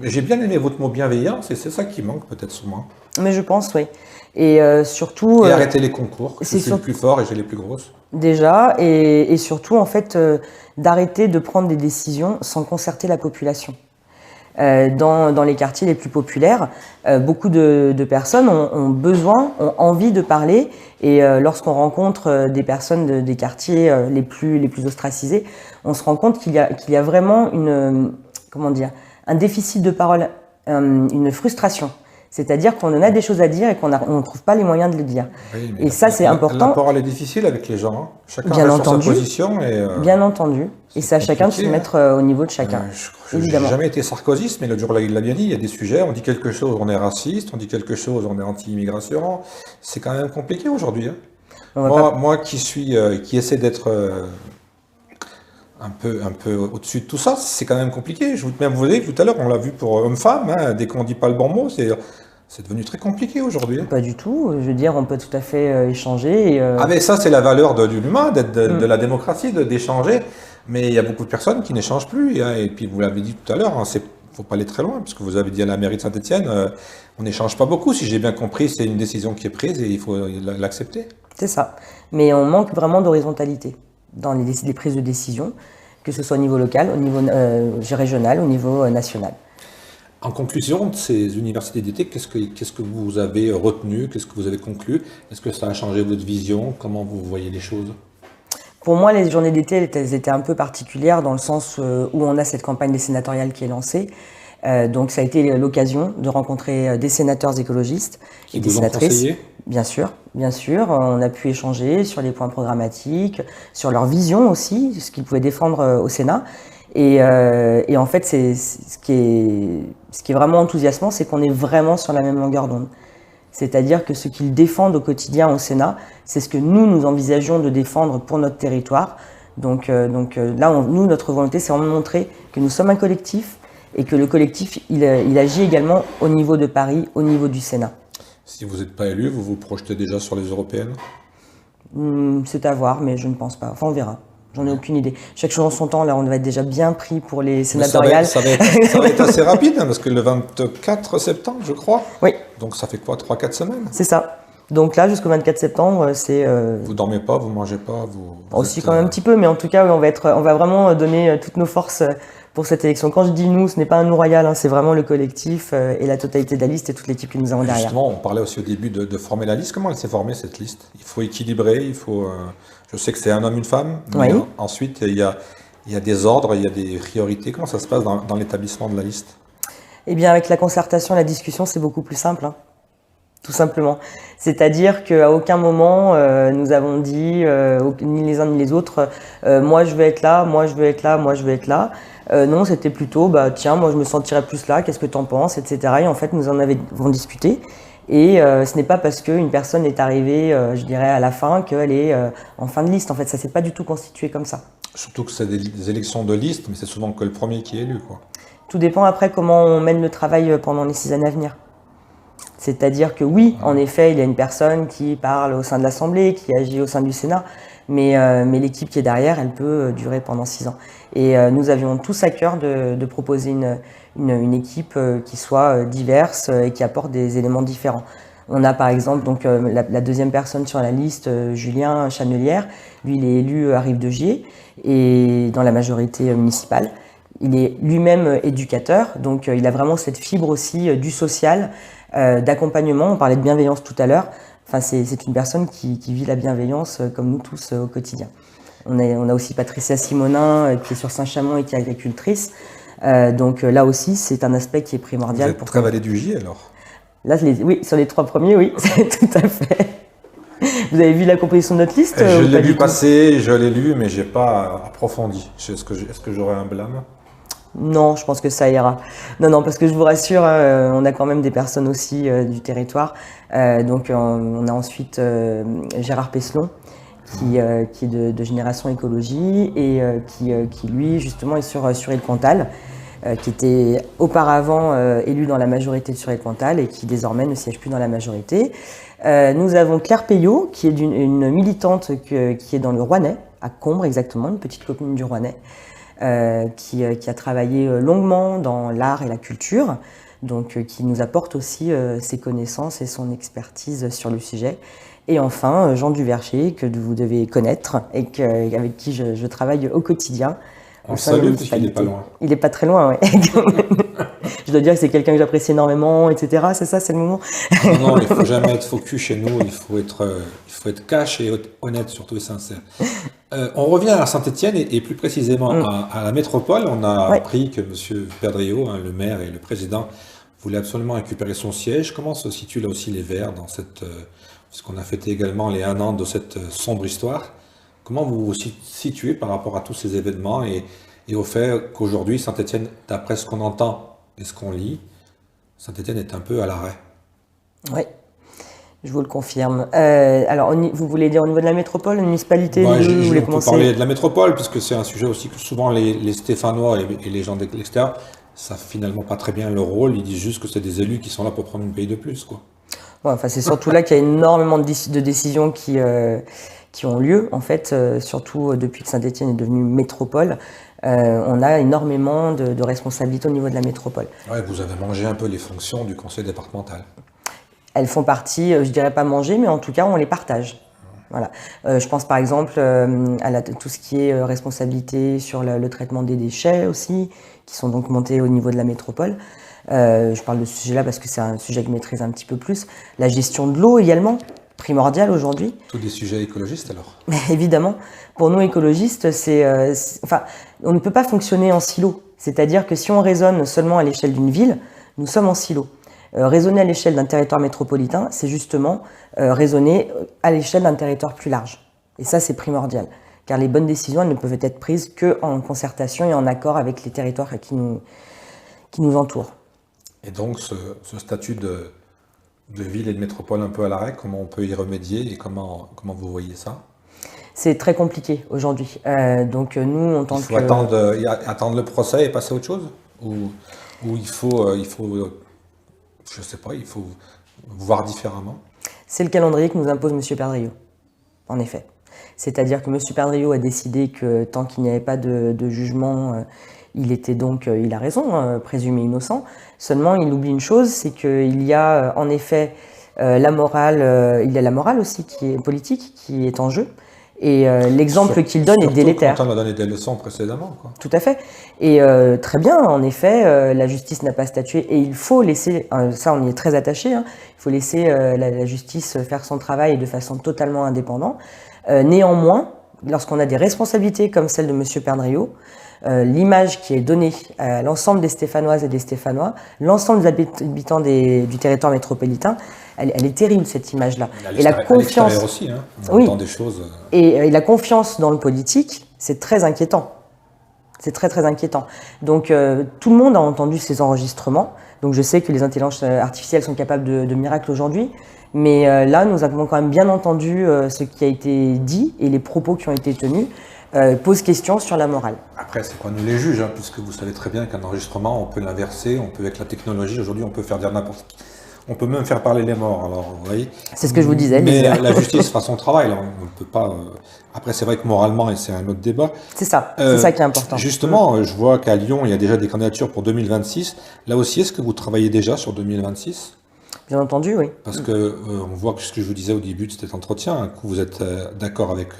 J'ai bien aimé votre mot bienveillance et c'est ça qui manque peut-être souvent. Mais je pense, oui. Et surtout. Et arrêter les concours. Je suis le plus fort et j'ai les plus grosses. Déjà, et surtout, en fait, d'arrêter de prendre des décisions sans concerter la population. Dans les quartiers les plus populaires, beaucoup de personnes ont envie de parler et lorsqu'on rencontre des personnes des quartiers les plus ostracisés, on se rend compte qu'il y a vraiment un déficit de parole, une frustration. C'est-à-dire qu'on en a des choses à dire et qu'on ne trouve pas les moyens de le dire. Oui, et ça, c'est important. La parole est difficile avec les gens. Hein. Chacun bien reste entendu, sur sa position. Bien entendu. Et c'est à chacun de se mettre au niveau de chacun. Je n'ai jamais été sarkozyste, mais l'autre jour, il l'a bien dit, il y a des sujets, on dit quelque chose, on est raciste, on dit quelque chose, on est anti-immigration. C'est quand même compliqué aujourd'hui. Hein. Moi qui essaie d'être un peu au-dessus de tout ça, c'est quand même compliqué. Je vous dis que tout à l'heure, on l'a vu pour homme-femme, hein, dès qu'on ne dit pas le bon mot, c'est devenu très compliqué aujourd'hui. Pas du tout. Je veux dire, on peut tout à fait échanger. Ah mais ça, c'est la valeur de l'humain, de la démocratie, d'échanger. Mais il y a beaucoup de personnes qui n'échangent plus. Hein, et puis vous l'avez dit tout à l'heure, il ne faut pas aller très loin, parce que vous avez dit à la mairie de Saint-Étienne, on n'échange pas beaucoup. Si j'ai bien compris, c'est une décision qui est prise et il faut l'accepter. C'est ça. Mais on manque vraiment d'horizontalité dans les prises de décision, que ce soit au niveau local, au niveau régional, au niveau national. En conclusion de ces universités d'été, qu'est-ce que vous avez retenu? Qu'est-ce que vous avez conclu? Est-ce que ça a changé votre vision? Comment vous voyez les choses? Pour moi, les journées d'été, elles étaient un peu particulières dans le sens où on a cette campagne des sénatoriales qui est lancée. Donc ça a été l'occasion de rencontrer des sénateurs écologistes et des sénatrices. Bien sûr. On a pu échanger sur les points programmatiques, sur leur vision aussi, ce qu'ils pouvaient défendre au Sénat. Et en fait, ce qui est vraiment enthousiasmant, c'est qu'on est vraiment sur la même longueur d'onde. C'est-à-dire que ce qu'ils défendent au quotidien au Sénat, c'est ce que nous envisageons de défendre pour notre territoire. Donc là, notre volonté, c'est vraiment de montrer que nous sommes un collectif et que le collectif, il agit également au niveau de Paris, au niveau du Sénat. Si vous n'êtes pas élu, vous vous projetez déjà sur les européennes? C'est à voir, mais je ne pense pas. Enfin, on verra. J'en ai aucune idée. Chaque chose en son temps, là, on va être déjà bien pris pour les Mais sénatoriales. ça va être assez rapide, hein, parce que le 24 septembre, je crois. Oui, Donc ça fait quoi, 3-4 semaines? c'est ça. Donc là, jusqu'au 24 septembre, c'est Vous dormez pas, vous mangez pas, vous aussi êtes, quand même un petit peu, mais en tout cas, oui, on va vraiment donner toutes nos forces pour cette élection. Quand je dis nous, ce n'est pas un nous royal, hein, c'est vraiment le collectif et la totalité de la liste et toute l'équipe que nous avons derrière. Justement, on parlait aussi au début de former la liste. Comment elle s'est formée, cette liste? Il faut équilibrer, il faut... je sais que c'est un homme, une femme, mais Oui. ensuite, il y a des ordres, il y a des priorités. Comment ça se passe dans l'établissement de la liste? Eh bien, avec la concertation, la discussion, c'est beaucoup plus simple, hein, tout simplement. C'est-à-dire qu'à aucun moment, nous avons dit, ni les uns ni les autres, moi je veux être là, moi je veux être là, moi je veux être là. Non, c'était plutôt, bah tiens, moi je me sentirais plus là, qu'est-ce que t'en penses, etc. Et en fait, nous en avons discuté. Et ce n'est pas parce qu'une personne est arrivée, je dirais, à la fin, qu'elle est en fin de liste. En fait, ça s'est pas du tout constitué comme ça. Surtout que c'est des élections de liste, mais c'est souvent que le premier qui est élu, quoi. Tout dépend après comment on mène le travail pendant les 6 années à venir. C'est-à-dire que oui, en effet, il y a une personne qui parle au sein de l'Assemblée, qui agit au sein du Sénat, mais l'équipe qui est derrière, elle peut durer pendant 6 ans. Et nous avions tous à cœur de proposer une équipe qui soit diverse et qui apporte des éléments différents. On a par exemple donc, la deuxième personne sur la liste, Julien Chanelière. Lui, il est élu à Rive-de-Gier et dans la majorité municipale. Il est lui-même éducateur, donc il a vraiment cette fibre aussi du social, d'accompagnement. On parlait de bienveillance tout à l'heure. Enfin, c'est une personne qui vit la bienveillance comme nous tous au quotidien. On a aussi Patricia Simonin qui est sur Saint-Chamond et qui est agricultrice. Donc là aussi, c'est un aspect qui est primordial. Vous êtes très Vallée du Gier, alors? Là, oui, sur les 3 premiers, oui, c'est tout à fait. Vous avez vu la composition de notre liste? Je l'ai vu passer, je l'ai lu, mais j'ai pas approfondi. Est-ce que j'aurais un blâme? Non, je pense que ça ira. Non, parce que je vous rassure, on a quand même des personnes aussi du territoire. Donc on a ensuite Gérard Peslon, qui est de Génération Écologie et qui lui, justement, est sur Île-Cantal, qui était auparavant élu dans la majorité de sur Île-Cantal et qui désormais ne siège plus dans la majorité. Nous avons Claire Payot, qui est une militante qui est dans le Rouennais, à Combre exactement, une petite commune du Rouennais. Qui a travaillé longuement dans l'art et la culture, donc qui nous apporte aussi ses connaissances et son expertise sur le sujet. Et enfin, Jean Duverger, que vous devez connaître et avec qui je travaille au quotidien. On le salue parce qu'il n'est pas loin. Il n'est pas très loin, oui. Je dois dire que c'est quelqu'un que j'apprécie énormément, etc. C'est ça, c'est le moment? Non, il ne faut jamais être focus chez nous, il faut être cash et honnête, surtout et sincère. On revient à Saint-Étienne et plus précisément à la métropole. On a appris que M. Perdriau, hein, le maire et le président, voulaient absolument récupérer son siège. Comment se situent là aussi les Verts dans cette... puisqu'on a fêté également les 1 an de cette sombre histoire. Comment vous vous situez par rapport à tous ces événements et au fait qu'aujourd'hui, Saint-Étienne, d'après ce qu'on entend et ce qu'on lit, Saint-Étienne est un peu à l'arrêt? Oui, je vous le confirme. Alors, vous voulez dire au niveau de la métropole, la municipalité? On peut parler de la métropole, puisque c'est un sujet aussi que souvent les Stéphanois et les gens de l'extérieur savent finalement pas très bien leur rôle. Ils disent juste que c'est des élus qui sont là pour prendre une paye de plus, quoi. Ouais, enfin, c'est surtout là qu'il y a énormément de décisions qui ont lieu, en fait, surtout depuis que Saint-Étienne est devenue métropole. On a énormément de responsabilités au niveau de la métropole. Ouais, vous avez mangé un peu les fonctions du conseil départemental. Elles font partie, je dirais pas manger, mais en tout cas, on les partage. Voilà. Je pense par exemple à tout ce qui est responsabilité sur le traitement des déchets aussi, qui sont donc montés au niveau de la métropole. Je parle de ce sujet-là parce que c'est un sujet que je maîtrise un petit peu plus. La gestion de l'eau également, primordiale aujourd'hui. Tous des sujets écologistes alors? Évidemment. Pour nous écologistes, enfin, on ne peut pas fonctionner en silo. C'est-à-dire que si on raisonne seulement à l'échelle d'une ville, nous sommes en silo. Raisonner à l'échelle d'un territoire métropolitain, c'est justement raisonner à l'échelle d'un territoire plus large. Et ça, c'est primordial. Car les bonnes décisions, elles ne peuvent être prises qu'en concertation et en accord avec les territoires qui nous entourent. Et donc, ce statut de ville et de métropole un peu à l'arrêt, comment on peut y remédier et comment vous voyez ça? C'est très compliqué aujourd'hui. Donc nous, en tant que... Il faut attendre le procès et passer à autre chose? Ou il faut, je sais pas, il faut voir différemment? C'est le calendrier que nous impose M. Perdriau, en effet. C'est-à-dire que M. Perdriau a décidé que tant qu'il n'y avait pas de jugement, il était donc, il a raison, présumé innocent. Seulement, il oublie une chose, c'est qu'il y a en effet la morale, il y a la morale aussi qui est politique, qui est en jeu. Et l'exemple qu'il donne est délétère. Quand on a donné des leçons précédemment, quoi. Tout à fait. Et très bien, en effet, la justice n'a pas statué et il faut laisser, ça on y est très attaché, hein, il faut laisser la justice faire son travail de façon totalement indépendante. Néanmoins, lorsqu'on a des responsabilités comme celle de M. Perdriau, l'image qui est donnée à l'ensemble des Stéphanoises et des Stéphanois, l'ensemble des habitants du territoire métropolitain, elle est terrible, cette image-là. Et la confiance aussi, hein, on entend des choses. Et la confiance dans le politique, c'est très inquiétant. C'est très très inquiétant. Donc tout le monde a entendu ces enregistrements. Donc je sais que les intelligences artificielles sont capables de miracles aujourd'hui. Mais là, nous avons quand même bien entendu ce qui a été dit et les propos qui ont été tenus posent question sur la morale. Après, c'est pas nous les juges, hein, puisque vous savez très bien qu'un enregistrement, on peut l'inverser, on peut avec la technologie, aujourd'hui, on peut faire dire n'importe qui. On peut même faire parler les morts, alors vous voyez. C'est ce que je vous disais. Mais la justice fera son travail, là, on ne peut pas... Après, c'est vrai que moralement, et c'est un autre débat. C'est ça qui est important. Justement, je vois qu'à Lyon, il y a déjà des candidatures pour 2026. Là aussi, est-ce que vous travaillez déjà sur 2026 ? Bien entendu, oui. Parce que on voit que ce que je vous disais au début de cet entretien, un coup vous êtes d'accord avec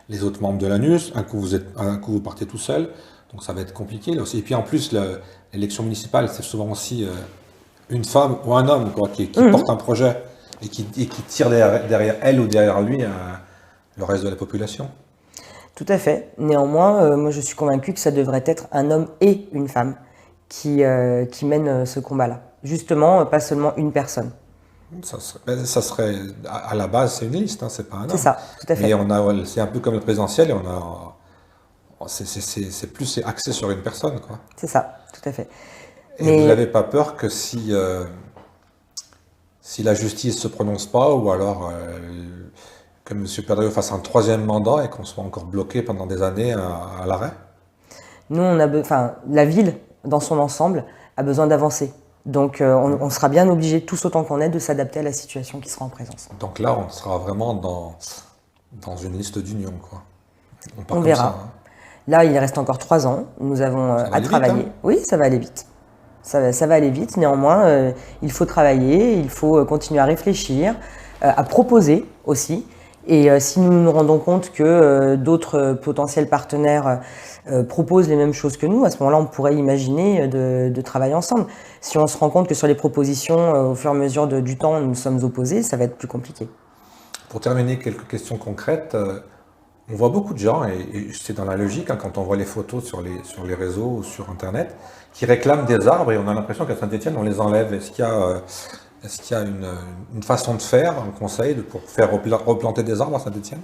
les autres membres de l'ANUS, un coup vous partez tout seul, donc ça va être compliqué là aussi. Et puis en plus, l'élection municipale, c'est souvent aussi une femme ou un homme quoi, qui porte un projet et qui tire derrière elle ou derrière lui le reste de la population. Tout à fait. Néanmoins, moi je suis convaincu que ça devrait être un homme et une femme qui mènent ce combat-là. Justement, pas seulement une personne. Ça serait à la base, c'est une liste, hein, c'est pas un homme. C'est ça, tout à fait. Mais c'est un peu comme le présidentiel, et c'est plus axé sur une personne, quoi. C'est ça, tout à fait. Et vous n'avez pas peur que si la justice ne se prononce pas, ou alors que M. Perdriau fasse un troisième mandat et qu'on soit encore bloqué pendant des années à l'arrêt? Nous, la ville, dans son ensemble, a besoin d'avancer. Donc on sera bien obligé, tous autant qu'on est, de s'adapter à la situation qui sera en présence. Donc là, on sera vraiment dans une liste d'union, quoi. On verra. Ça, hein. Là, il reste encore 3 ans. Nous avons à travailler. Vite, hein. Oui, ça va aller vite. Ça va aller vite. Néanmoins, il faut travailler, il faut continuer à réfléchir, à proposer aussi. Et si nous nous rendons compte que d'autres potentiels partenaires proposent les mêmes choses que nous, à ce moment-là, on pourrait imaginer de travailler ensemble. Si on se rend compte que sur les propositions, au fur et à mesure du temps, nous sommes opposés, ça va être plus compliqué. Pour terminer, quelques questions concrètes. On voit beaucoup de gens, et c'est dans la logique, hein, quand on voit les photos sur les réseaux ou sur Internet, qui réclament des arbres, et on a l'impression qu'à Saint-Étienne, on les enlève. Est-ce qu'il y a une façon de faire, un conseil pour faire replanter des arbres à Saint-Étienne?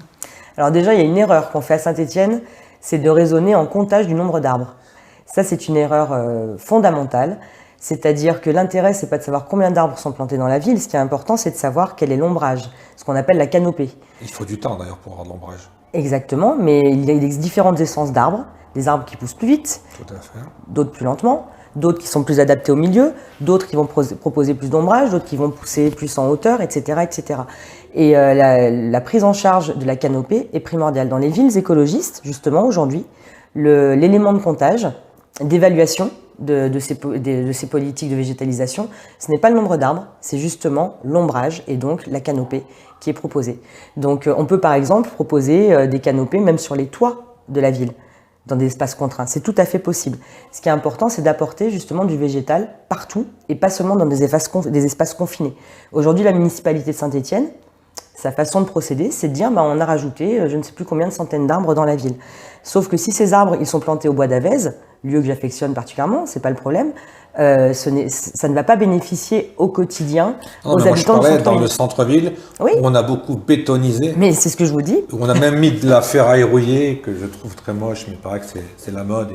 Alors déjà, il y a une erreur qu'on fait à Saint-Étienne, c'est de raisonner en comptage du nombre d'arbres. Ça, c'est une erreur fondamentale. C'est-à-dire que l'intérêt, c'est pas de savoir combien d'arbres sont plantés dans la ville. Ce qui est important, c'est de savoir quel est l'ombrage, ce qu'on appelle la canopée. Il faut du temps d'ailleurs pour avoir de l'ombrage. Exactement, mais il y a différentes essences d'arbres. Des arbres qui poussent plus vite, d'autres plus lentement, d'autres qui sont plus adaptés au milieu, d'autres qui vont proposer plus d'ombrage, d'autres qui vont pousser plus en hauteur, etc. etc. Et la prise en charge de la canopée est primordiale. Dans les villes écologistes, justement, aujourd'hui, l'élément de comptage, d'évaluation de ces politiques de végétalisation, ce n'est pas le nombre d'arbres, c'est justement l'ombrage et donc la canopée qui est proposée. Donc on peut par exemple proposer des canopées même sur les toits de la ville, dans des espaces contraints. C'est tout à fait possible. Ce qui est important, c'est d'apporter justement du végétal partout et pas seulement dans des espaces confinés. Aujourd'hui, la municipalité de Saint-Étienne, sa façon de procéder, c'est de dire on a rajouté je ne sais plus combien de centaines d'arbres dans la ville. Sauf que si ces arbres ils sont plantés au bois d'Avèze, lieu que j'affectionne particulièrement, c'est pas le problème, ça ne va pas bénéficier au quotidien aux habitants de Saint-Étienne. Je parlais dans le centre-ville, oui, où on a beaucoup bétonisé. Mais c'est ce que je vous dis. Où on a même mis de la ferraille rouillée, que je trouve très moche, mais il paraît que c'est la mode,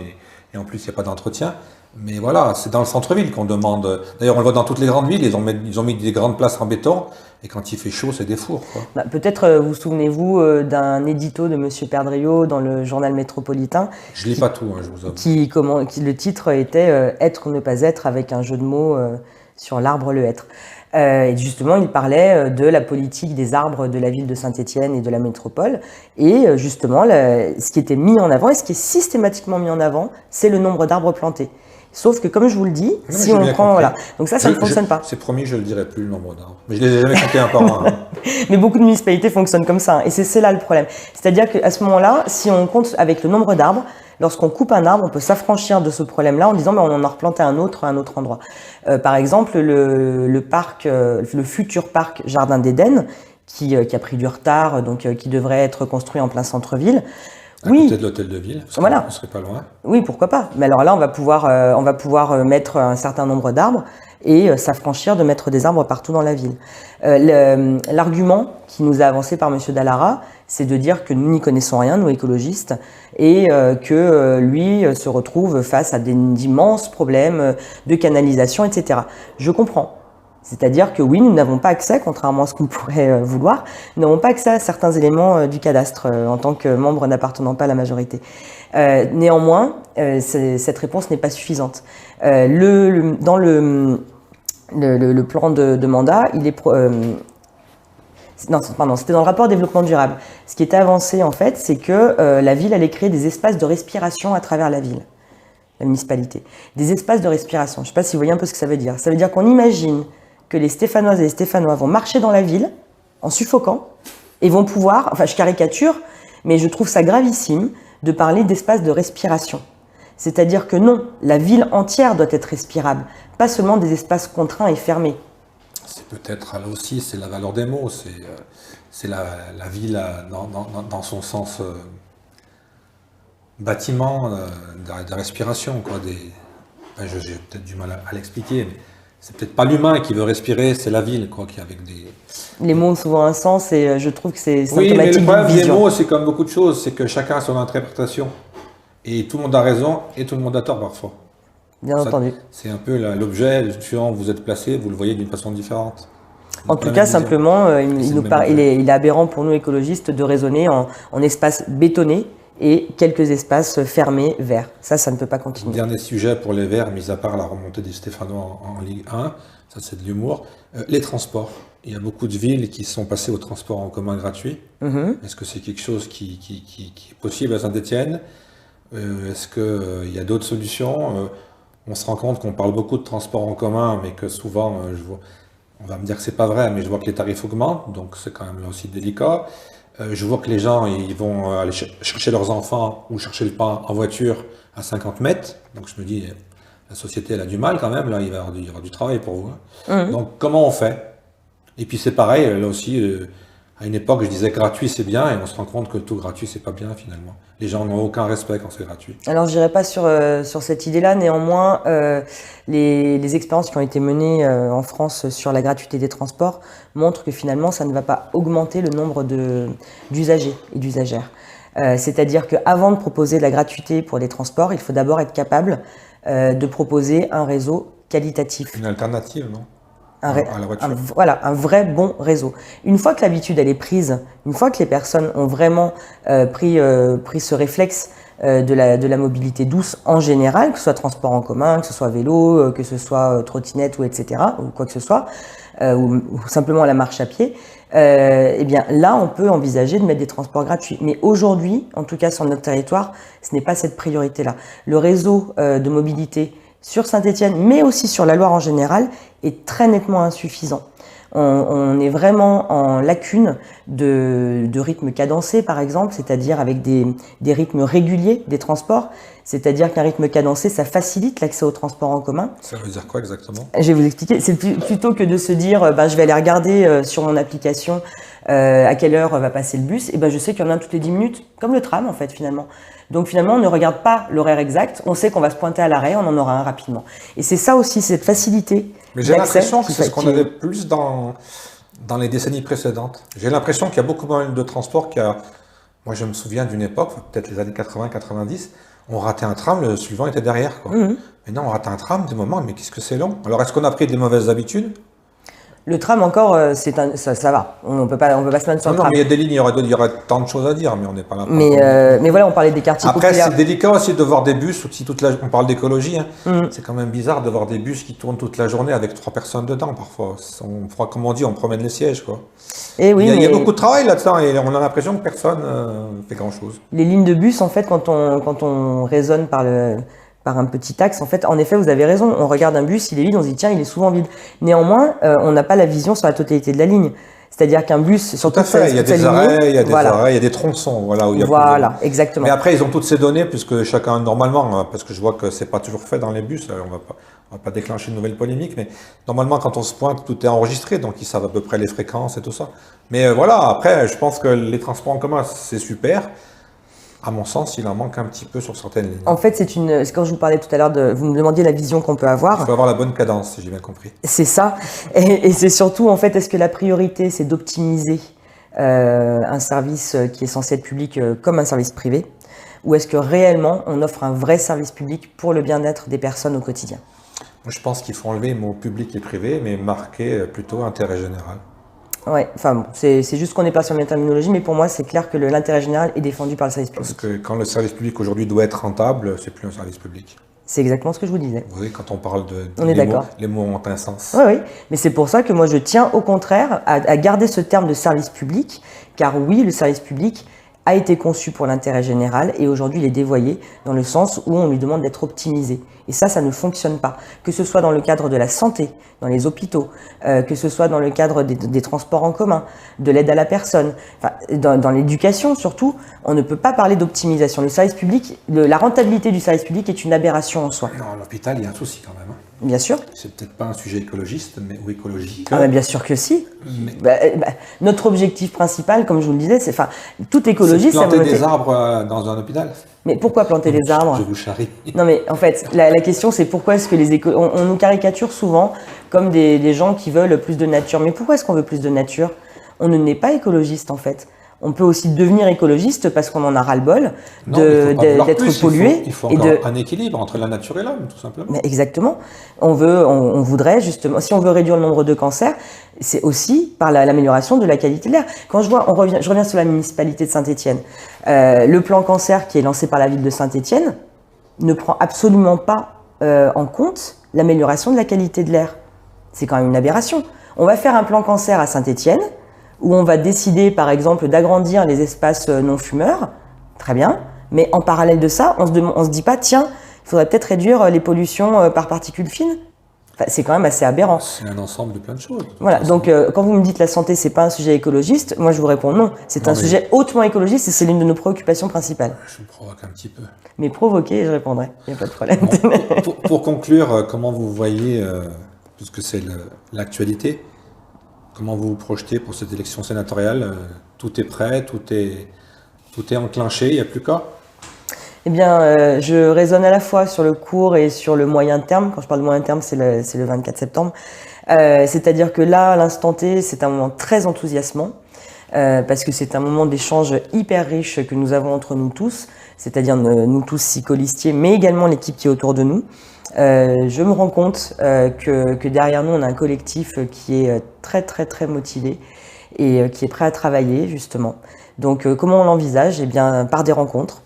et en plus il n'y a pas d'entretien. Mais voilà, c'est dans le centre-ville qu'on demande. D'ailleurs, on le voit dans toutes les grandes villes, ils ont mis des grandes places en béton, et quand il fait chaud, c'est des fours, quoi. Peut-être vous souvenez-vous d'un édito de M. Perdriau dans le journal métropolitain. Je lis pas tout, hein, je vous avoue. Le titre était Être ou ne pas être, avec un jeu de mots sur l'arbre le être. Et justement, il parlait de la politique des arbres de la ville de Saint-Étienne et de la métropole. Et justement, ce qui était mis en avant, et ce qui est systématiquement mis en avant, c'est le nombre d'arbres plantés. Sauf que, comme je vous le dis, si on prend... Voilà. Donc ça ne fonctionne pas. C'est promis, je ne le dirai plus, le nombre d'arbres. Mais je ne les ai jamais comptés un par un. Mais beaucoup de municipalités fonctionnent comme ça. Et c'est là le problème. C'est-à-dire qu'à ce moment-là, si on compte avec le nombre d'arbres, lorsqu'on coupe un arbre, on peut s'affranchir de ce problème-là en disant on en a replanté un autre à un autre endroit. Par exemple, le futur parc Jardin d'Éden, qui a pris du retard, donc qui devrait être construit en plein centre-ville. À côté de l'hôtel de ville, parce voilà. On ne serait pas loin. Oui, pourquoi pas. Mais alors là, on va pouvoir mettre un certain nombre d'arbres et s'affranchir de mettre des arbres partout dans la ville. L'argument qui nous a avancé par M. Dallara, c'est de dire que nous n'y connaissons rien, nous écologistes, et que lui se retrouve face à d'immenses problèmes de canalisation, etc. Je comprends. C'est-à-dire que oui, nous n'avons pas accès, contrairement à ce qu'on pourrait vouloir, nous n'avons pas accès à certains éléments du cadastre en tant que membre n'appartenant pas à la majorité. Néanmoins, cette réponse n'est pas suffisante. Dans le plan de mandat, il est... non, pardon, c'était dans le rapport développement durable. Ce qui était avancé, en fait, c'est que la ville allait créer des espaces de respiration à travers la ville, la municipalité. Des espaces de respiration. Je ne sais pas si vous voyez un peu ce que ça veut dire. Ça veut dire qu'on imagine que les Stéphanoises et les Stéphanois vont marcher dans la ville en suffoquant et vont pouvoir, enfin je caricature, mais je trouve ça gravissime de parler d'espace de respiration. C'est-à-dire que non, la ville entière doit être respirable, pas seulement des espaces contraints et fermés. C'est peut-être, là aussi, c'est la valeur des mots, c'est la ville dans son sens bâtiment de respiration, quoi. J'ai peut-être du mal à l'expliquer, mais c'est peut-être pas l'humain qui veut respirer, c'est la ville, quoi, qui avec des... Les mots ont souvent un sens et je trouve que c'est symptomatique d'une vision. Oui, mais le problème des mots, c'est comme beaucoup de choses, c'est que chacun a son interprétation. Et tout le monde a raison et tout le monde a tort parfois. Bien entendu. C'est un peu l'objet, suivant où vous êtes placé, vous le voyez d'une façon différente. En tout cas, simplement, il est aberrant pour nous écologistes de raisonner en espaces bétonnés et quelques espaces fermés verts. Ça ne peut pas continuer. Dernier sujet pour les verts, mis à part la remontée des Stéphanois en Ligue 1, ça c'est de l'humour, les transports. Il y a beaucoup de villes qui sont passées au transport en commun gratuit. Est-ce que c'est quelque chose qui est possible à Saint-Étienne? Est-ce qu'il y a d'autres solutions? On se rend compte qu'on parle beaucoup de transport en commun, mais que souvent, on va me dire que c'est pas vrai, mais je vois que les tarifs augmentent, donc c'est quand même là aussi délicat. Je vois que les gens, ils vont aller chercher leurs enfants ou chercher le pain en voiture à 50 mètres. Donc je me dis, la société, elle a du mal quand même, là, il y aura du travail pour vous. Donc comment on fait? Et puis c'est pareil, là aussi, à une époque, je disais gratuit, c'est bien, et on se rend compte que tout gratuit, c'est pas bien finalement. Les gens n'ont aucun respect quand c'est gratuit. Alors, je dirais pas sur cette idée-là. Néanmoins, les expériences qui ont été menées en France sur la gratuité des transports montrent que finalement, ça ne va pas augmenter le nombre d'usagers et d'usagères. C'est-à-dire qu'avant de proposer de la gratuité pour les transports, il faut d'abord être capable de proposer un réseau qualitatif. Une alternative, non? Voilà, un vrai bon réseau. Une fois que l'habitude elle est prise, une fois que les personnes ont vraiment pris ce réflexe de la mobilité douce en général, que ce soit transport en commun, que ce soit vélo, que ce soit trottinette ou etc. ou quoi que ce soit, ou simplement la marche à pied, eh bien là on peut envisager de mettre des transports gratuits. Mais aujourd'hui, en tout cas sur notre territoire, ce n'est pas cette priorité-là. Le réseau de mobilité sur Saint-Étienne, mais aussi sur la Loire en général, est très nettement insuffisant. On est vraiment en lacune de rythmes cadencés, par exemple, c'est-à-dire avec des rythmes réguliers des transports. C'est-à-dire qu'un rythme cadencé, ça facilite l'accès aux transports en commun. Ça veut dire quoi exactement? Je vais vous expliquer. C'est plutôt que de se dire, je vais aller regarder sur mon application à quelle heure va passer le bus, et je sais qu'il y en a un toutes les 10 minutes, comme le tram en fait finalement. Donc finalement, on ne regarde pas l'horaire exact, on sait qu'on va se pointer à l'arrêt, on en aura un rapidement. Et c'est ça aussi, cette facilité. Mais j'ai l'impression que c'est ce qu'on avait plus dans les décennies précédentes. J'ai l'impression qu'il y a beaucoup moins de transports qu'il y a... Moi, je me souviens d'une époque, peut-être les années 80-90, on ratait un tram, le suivant était derrière, quoi. Maintenant, on rate un tram, des moments, mais qu'est-ce que c'est long? Alors, est-ce qu'on a pris des mauvaises habitudes? Le tram encore, ça va. On peut pas se mettre sur le Non, tram. mais il y a des lignes, il y aurait tant de choses à dire, mais on n'est pas là. Mais voilà, on parlait des quartiers Après, populaires. c'est délicat aussi de voir des bus, aussi on parle d'écologie, hein. C'est quand même bizarre de voir des bus qui tournent toute la journée avec 3 personnes dedans, parfois. Comme on dit, on promène les sièges, quoi. Et oui, Il y a beaucoup de travail là-dedans, et on a l'impression que personne fait grand-chose. les lignes de bus, en fait, quand on raisonne par un petit axe, en fait, en effet, vous avez raison. On regarde un bus, il est vide, on se dit tiens, il est souvent vide. Néanmoins, on n'a pas la vision sur la totalité de la ligne. C'est-à-dire qu'un bus, sur Tout à toute sa fait, il y a des lignée, arrêts, il y a des voilà. arrêts, il y a des tronçons, voilà, où il y a Voilà, exactement. Mais après, ils ont toutes ces données, puisque chacun, normalement, hein, parce que je vois que c'est pas toujours fait dans les bus, on va pas déclencher une nouvelle polémique, mais normalement, quand on se pointe, tout est enregistré, donc ils savent à peu près les fréquences et tout ça. Mais voilà, après, je pense que les transports en commun, c'est super. À mon sens, il en manque un petit peu sur certaines lignes. En fait, c'est quand je vous parlais tout à l'heure vous me demandiez la vision qu'on peut avoir. Il faut avoir la bonne cadence, si j'ai bien compris. C'est ça. Et c'est surtout, en fait, est-ce que la priorité, c'est d'optimiser un service qui est censé être public comme un service privé, ou est-ce que réellement, on offre un vrai service public pour le bien-être des personnes au quotidien? Moi, je pense qu'il faut enlever le mot public et privé, mais marquer plutôt intérêt général. Ouais, enfin bon, c'est juste qu'on n'est pas sur la même terminologie, mais pour moi, c'est clair que l'intérêt général est défendu par le service public. Parce que quand le service public aujourd'hui doit être rentable, c'est plus un service public. C'est exactement ce que je vous disais. Vous voyez, quand on parle On est d'accord. les mots ont un sens. Oui, oui, mais c'est pour ça que moi je tiens au contraire à garder ce terme de service public, car oui, le service public a été conçu pour l'intérêt général et aujourd'hui il est dévoyé dans le sens où on lui demande d'être optimisé. Et ça ne fonctionne pas. Que ce soit dans le cadre de la santé, dans les hôpitaux, que ce soit dans le cadre des transports en commun, de l'aide à la personne, enfin, dans l'éducation surtout, on ne peut pas parler d'optimisation. Le service public, la rentabilité du service public est une aberration en soi. Non, à l'hôpital, il y a un souci quand même. Bien sûr. C'est peut-être pas un sujet écologiste, ou écologique. Ah bah bien sûr que si. Mais... Notre objectif principal, comme je vous le disais, c'est toute écologie, c'est planter des arbres dans un hôpital. Mais pourquoi planter des arbres? Je vous charrie. Non mais en fait, la question c'est pourquoi est-ce que on nous caricature souvent comme des gens qui veulent plus de nature. Mais pourquoi est-ce qu'on veut plus de nature? On ne n'est pas écologiste en fait. On peut aussi devenir écologiste parce qu'on en a ras-le-bol d'être pollué. Il faut encore un équilibre entre la nature et l'homme, tout simplement. Mais exactement. On voudrait justement, si on veut réduire le nombre de cancers, c'est aussi par l'amélioration de la qualité de l'air. Quand je reviens sur la municipalité de Saint-Étienne. Le plan cancer qui est lancé par la ville de Saint-Étienne ne prend absolument pas en compte l'amélioration de la qualité de l'air. C'est quand même une aberration. On va faire un plan cancer à Saint-Étienne, où on va décider, par exemple, d'agrandir les espaces non-fumeurs, très bien, mais en parallèle de ça, on se dit pas, tiens, il faudrait peut-être réduire les pollutions par particules fines. Enfin, c'est quand même assez aberrant. C'est un ensemble de plein de choses. Voilà, donc quand vous me dites la santé, c'est pas un sujet écologiste, moi je vous réponds non, c'est un sujet hautement écologiste et c'est l'une de nos préoccupations principales. Je me provoque un petit peu. Mais provoquez, je répondrai, il n'y a pas de problème. Bon, pour conclure, comment vous voyez, puisque c'est l'actualité, comment vous vous projetez pour cette élection sénatoriale? Tout est prêt, tout est enclenché, il n'y a plus qu'à? Eh bien, je raisonne à la fois sur le court et sur le moyen terme. Quand je parle de moyen terme, c'est le 24 septembre. C'est-à-dire que là, à l'instant T, c'est un moment très enthousiasmant, parce que c'est un moment d'échange hyper riche que nous avons entre nous tous, c'est-à-dire nous tous psycholistiers, mais également l'équipe qui est autour de nous. Je me rends compte que derrière nous, on a un collectif qui est très très très motivé et qui est prêt à travailler justement. Donc comment on l'envisage? Eh bien par des rencontres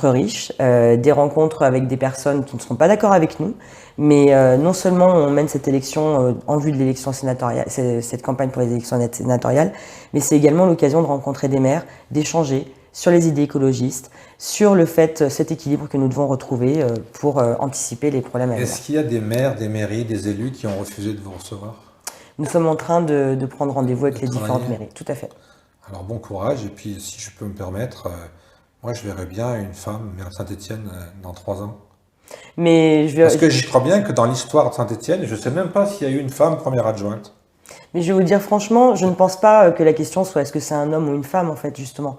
riches, des rencontres avec des personnes qui ne seront pas d'accord avec nous, mais non seulement on mène cette élection en vue de l'élection sénatoriale, cette campagne pour les élections sénatoriales, mais c'est également l'occasion de rencontrer des maires, d'échanger sur les idées écologistes, sur le fait, cet équilibre que nous devons retrouver pour anticiper les problèmes à venir. Est-ce qu'il y a des maires, des mairies, des élus qui ont refusé de vous recevoir? Nous sommes en train de prendre rendez-vous avec les différentes mairies, tout à fait. Alors bon courage, et puis si je peux me permettre, moi je verrais bien une femme maire de Saint-Étienne dans 3 ans. Parce que je crois bien que dans l'histoire de Saint-Étienne, je ne sais même pas s'il y a eu une femme première adjointe. Mais je vais vous dire franchement, je ne pense pas que la question soit est-ce que c'est un homme ou une femme en fait justement.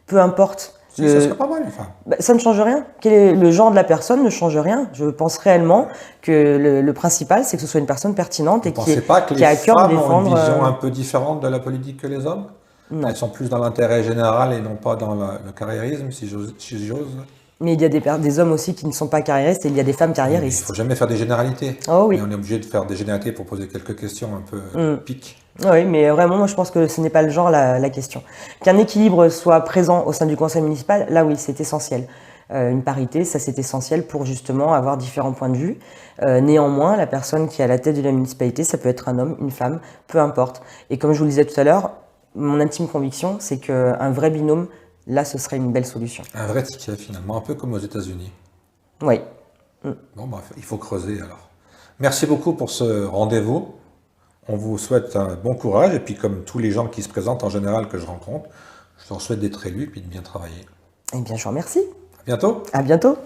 Peu importe. Si, ça serait pas mal une femme. Ça ne change rien. Le genre de la personne ne change rien. Je pense réellement que le principal, c'est que ce soit une personne pertinente et qui a à cœur de défendre... Vous ne pensez pas que les femmes ont une vision un peu différente de la politique que les hommes? Non. Elles sont plus dans l'intérêt général et non pas dans le carriérisme, si j'ose. Mais il y a des hommes aussi qui ne sont pas carriéristes et il y a des femmes Il ne carriéristes. faut jamais faire des généralités. Oh oui. Mais on est obligé de faire des généralités pour poser quelques questions un peu piques. Oui, mais vraiment, moi je pense que ce n'est pas le genre la question. Qu'un équilibre soit présent au sein du conseil municipal, là oui, c'est essentiel. Une parité, ça c'est essentiel pour justement avoir différents points de vue. Néanmoins, la personne qui est à la tête de la municipalité, ça peut être un homme, une femme, peu importe. Et comme je vous le disais tout à l'heure, mon intime conviction, c'est qu'un vrai binôme, là, ce serait une belle solution. Un vrai ticket finalement, un peu comme aux États-Unis. Oui. Bon, bref, il faut creuser alors. Merci beaucoup pour ce rendez-vous. On vous souhaite un bon courage et puis comme tous les gens qui se présentent en général que je rencontre, je leur souhaite d'être élus et puis de bien travailler. Eh bien, je vous remercie. À bientôt. À bientôt.